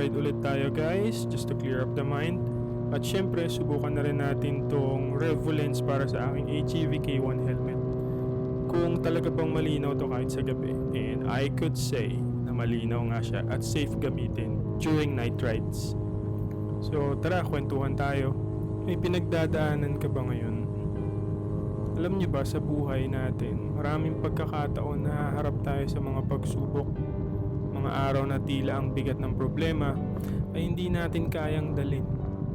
ride ulit tayo guys, just to clear up the mind. At syempre, subukan na rin natin tong Revo lens para sa aking AGV K1 helmet. Kung talaga bang malinaw to kahit sa gabi. And I could say na malinaw nga siya at safe gamitin during night rides. So tara, kwentuhan tayo. May pinagdadaanan ka ba ngayon? Alam niyo ba, sa buhay natin, maraming pagkakataon na haharap tayo sa mga pagsubok. Mga araw na tila ang bigat ng problema ay hindi natin kayang dalhin,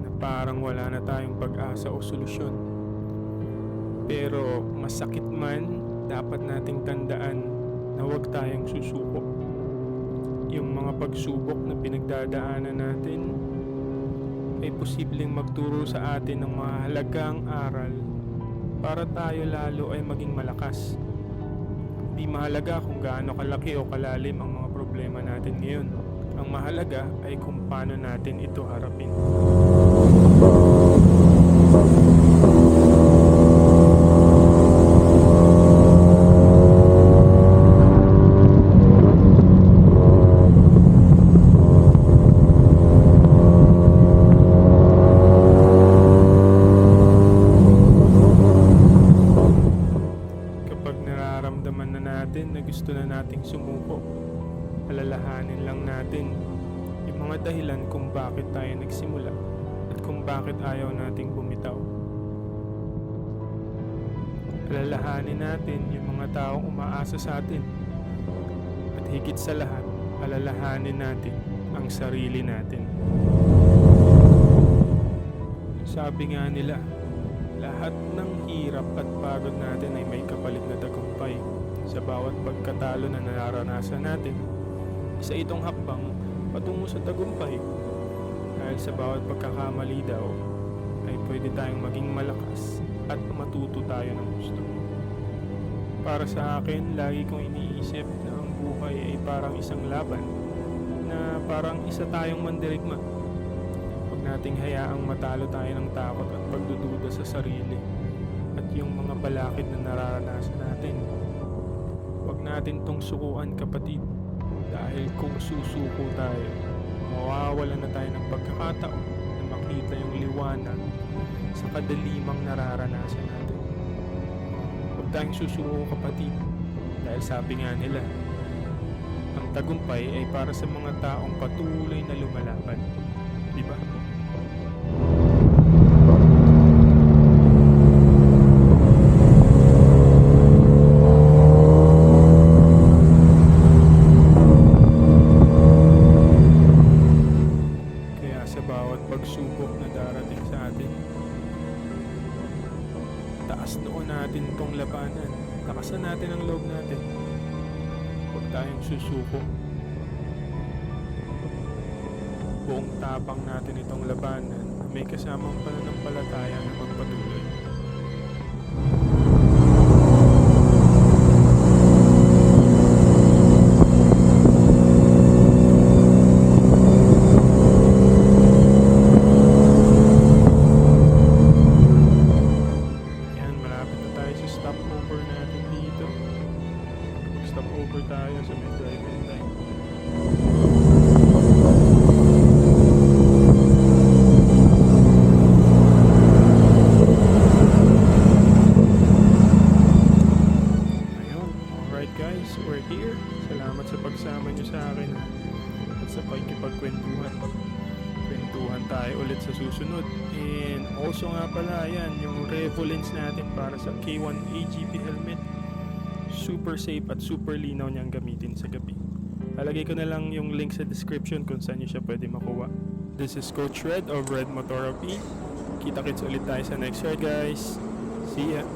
na parang wala na tayong pag-asa o solusyon. Pero masakit man, dapat nating tandaan na huwag tayong susuko. Yung mga pagsubok na pinagdadaanan natin ay posibleng magturo sa atin ng mahalagang aral para tayo lalo ay maging malakas. Di mahalaga kung gaano kalaki o kalalim ang mga problema natin ngayon. Ang mahalaga ay kung paano natin ito harapin. Nararamdaman na natin na gusto na nating sumuko, alalahanin lang natin yung mga dahilan kung bakit tayo nagsimula at kung bakit ayaw nating bumitaw. Alalahanin natin yung mga taong umaasa sa atin at higit sa lahat, alalahanin natin ang sarili natin. Sabi nga nila, lahat ng hirap at pagod natin ay may kapalit na tagumpay. Sa bawat pagkatalo na nararanasan natin, isa itong hakbang patungo sa tagumpay. Dahil sa bawat pagkakamali daw, ay pwede tayong maging malakas at matuto tayo ng gusto. Para sa akin, lagi kong iniisip na ang buhay ay parang isang laban, na parang isa tayong mandirigma. Nating hayaang matalo tayo ng takot at pagdududa sa sarili at yung mga balakid na nararanasan natin. Huwag natin tong sukuan, kapatid, dahil kung susuko tayo, mawawalan na tayo ng pagkakataon na makita yung liwanag sa kadalimang nararanasan natin. Huwag tayong susuko, kapatid, dahil sabi nga nila, ang tagumpay ay para sa mga taong patuloy na lumalaban. Diba? Pagsubok na darating sa atin, taas noon natin itong labanan, lakasan natin ang loob natin, huwag tayong susuko, buong tapang natin itong labanan, may kasamang pananampalataya na magpatuloy. Stopover natin dito. Stopover tayo sa may drive-in time. Ayun, alright guys, we're here. Salamat sa pagsama nyo sa akin at sa pagkipagkwentuhan. Kwentuhan tayo ulit sa susunod. And also nga pala, yan, yung Revo lens natin para sa K1 AGV helmet. Super safe at super linaw niyang gamitin sa gabi. Lalagay ko na lang yung link sa description kung saan nyo siya pwede makuha. This is Coach Red of Red Motor P. Kita-kits ulit tayo sa next ride guys. See ya!